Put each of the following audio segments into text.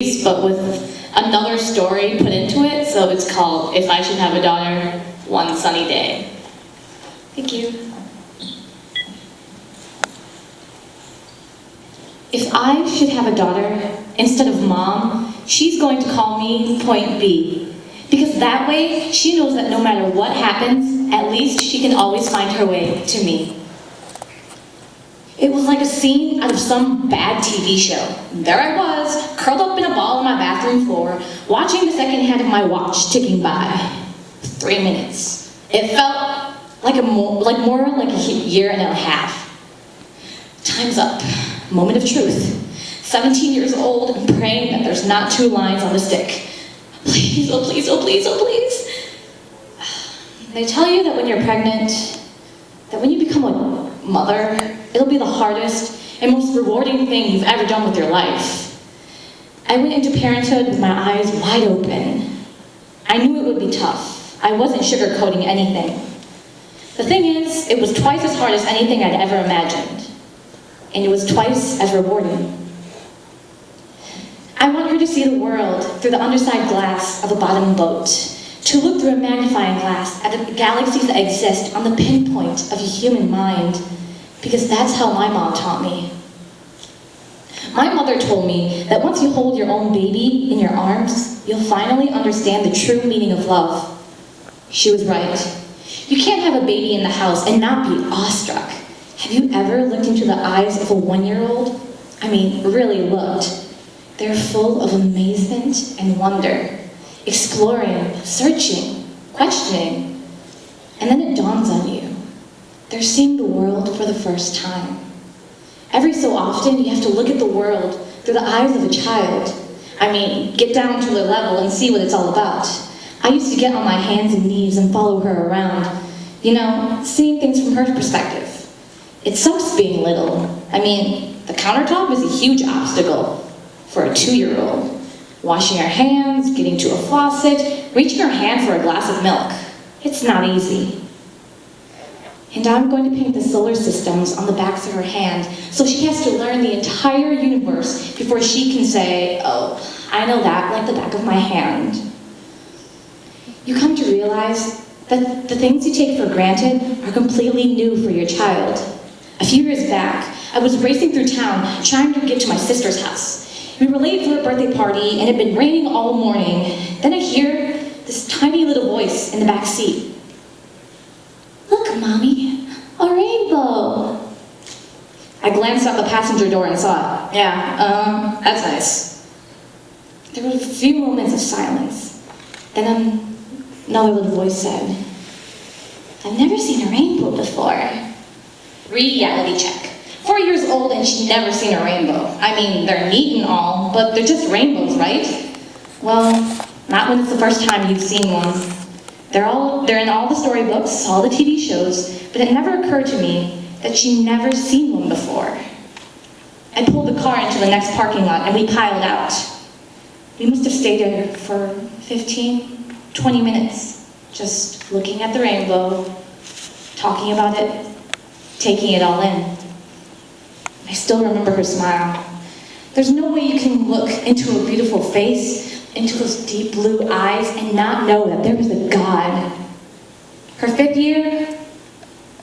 but with another story put into it, so it's called If I Should Have a Daughter, One Sunny Day. Thank you. If I should have a daughter, instead of Mom, she's going to call me Point B. Because that way, she knows that no matter what happens, at least she can always find her way to me. It was like a scene out of some bad TV show. There I was, curled up in a ball on my bathroom floor, watching the second hand of my watch ticking by. 3 minutes. It felt like more like a year and a half. Time's up. Moment of truth. 17 years old and praying that there's not 2 lines on the stick. Please, oh please, oh please, oh please. They tell you that when you're pregnant, that when you become a mother, it'll be the hardest and most rewarding thing you've ever done with your life. I went into parenthood with my eyes wide open. I knew it would be tough. I wasn't sugarcoating anything. The thing is, it was twice as hard as anything I'd ever imagined. And it was twice as rewarding. I want her to see the world through the underside glass of a bottom boat, to look through a magnifying glass at the galaxies that exist on the pinpoint of a human mind, because that's how my mom taught me. My mother told me that once you hold your own baby in your arms, you'll finally understand the true meaning of love. She was right. You can't have a baby in the house and not be awestruck. Have you ever looked into the eyes of a 1-year-old? I mean, really looked. They're full of amazement and wonder, exploring, searching, questioning. And then it dawns on you. They're seeing the world for the first time. Every so often, you have to look at the world through the eyes of a child. I mean, get down to their level and see what it's all about. I used to get on my hands and knees and follow her around, seeing things from her perspective. It sucks being little. I mean, the countertop is a huge obstacle for a 2-year-old. Washing her hands, getting to a faucet, reaching her hand for a glass of milk. It's not easy. And I'm going to paint the solar systems on the backs of her hand, so she has to learn the entire universe before she can say, oh, I know that like the back of my hand. You come to realize that the things you take for granted are completely new for your child. A few years back, I was racing through town trying to get to my sister's house. We were late for a birthday party and it had been raining all morning. Then I hear this tiny little voice in the back seat. Look, Mommy, a rainbow. I glanced out the passenger door and saw it. Yeah, that's nice. There were a few moments of silence. Then another little voice said, I've never seen a rainbow before. Reality check. 4 years old and she'd never seen a rainbow. I mean, they're neat and all, but they're just rainbows, right? Well, not when it's the first time you've seen one. They're in all the storybooks, all the TV shows, but it never occurred to me that she'd never seen one before. I pulled the car into the next parking lot and we piled out. We must have stayed there for 15, 20 minutes, just looking at the rainbow, talking about it, taking it all in. I still remember her smile. There's no way you can look into a beautiful face, into those deep blue eyes, and not know that there was a God. Her 5th year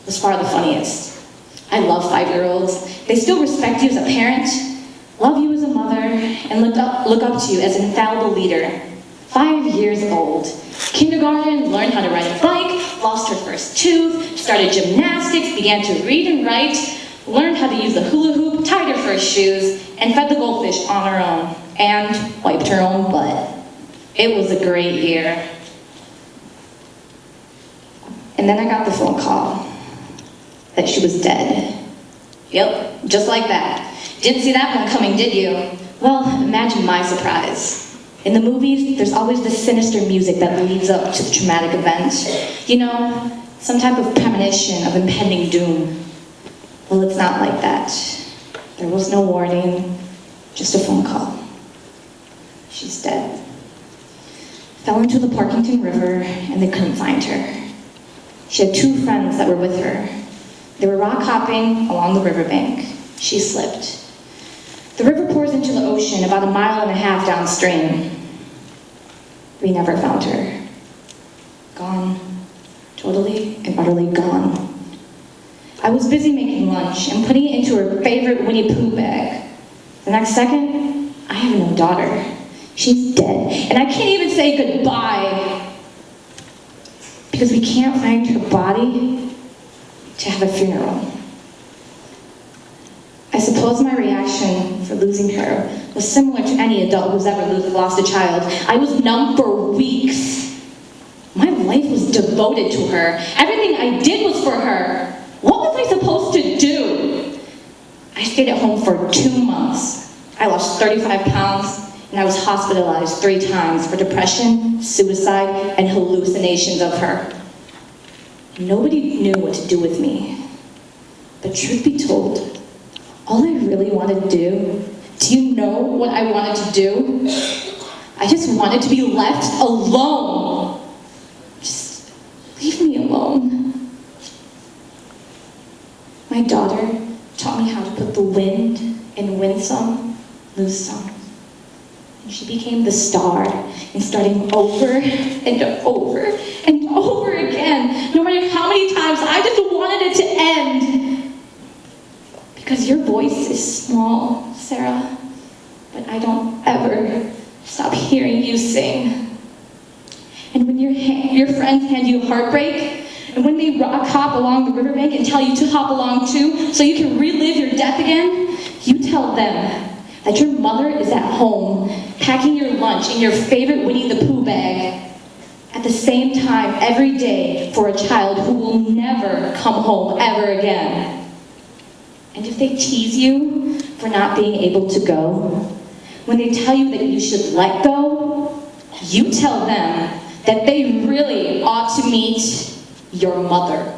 was far the funniest. I love 5-year-olds. They still respect you as a parent, love you as a mother, and look up to you as an infallible leader. 5 years old. Kindergarten, learned how to ride a bike, lost her first tooth, started gymnastics, began to read and write, learned how to use the hula hoop, tied her first shoes, and fed the goldfish on her own, and wiped her own butt. It was a great year. And then I got the phone call that she was dead. Yep, just like that. Didn't see that one coming, did you? Well, imagine my surprise. In the movies, there's always this sinister music that leads up to the traumatic event. Some type of premonition of impending doom. Well, it's not like that. There was no warning, just a phone call. She's dead. Fell into the Parkington River and they couldn't find her. She had 2 friends that were with her. They were rock hopping along the riverbank. She slipped. The river pours into the ocean about 1.5 miles downstream. We never found her. Gone. Totally and utterly gone. I was busy making lunch and putting it into her favorite Winnie Pooh bag. The next second, I have no daughter. She's dead, and I can't even say goodbye because we can't find her body to have a funeral. I suppose my reaction for losing her was similar to any adult who's ever lost a child. I was numb for weeks. My life was devoted to her. Everything I did was for her. What was I supposed to do? I stayed at home for 2 months. I lost 35 pounds, and I was hospitalized 3 times for depression, suicide, and hallucinations of her. Nobody knew what to do with me. But truth be told, all I really wanted to do you know what I wanted to do? I just wanted to be left alone. Just leave me alone. My daughter taught me how to put the wind in win some, lose some. And she became the star in starting over and over and over again. No matter how many times I just wanted it to end. Because your voice is small, Sarah, but I don't ever stop hearing you sing. And when your friends hand you heartbreak, and when they hop along the riverbank and tell you to hop along too, so you can relive your death again, you tell them that your mother is at home, packing your lunch in your favorite Winnie the Pooh bag, at the same time every day for a child who will never come home ever again. And if they tease you for not being able to go, when they tell you that you should let go, you tell them that they really ought to meet your mother.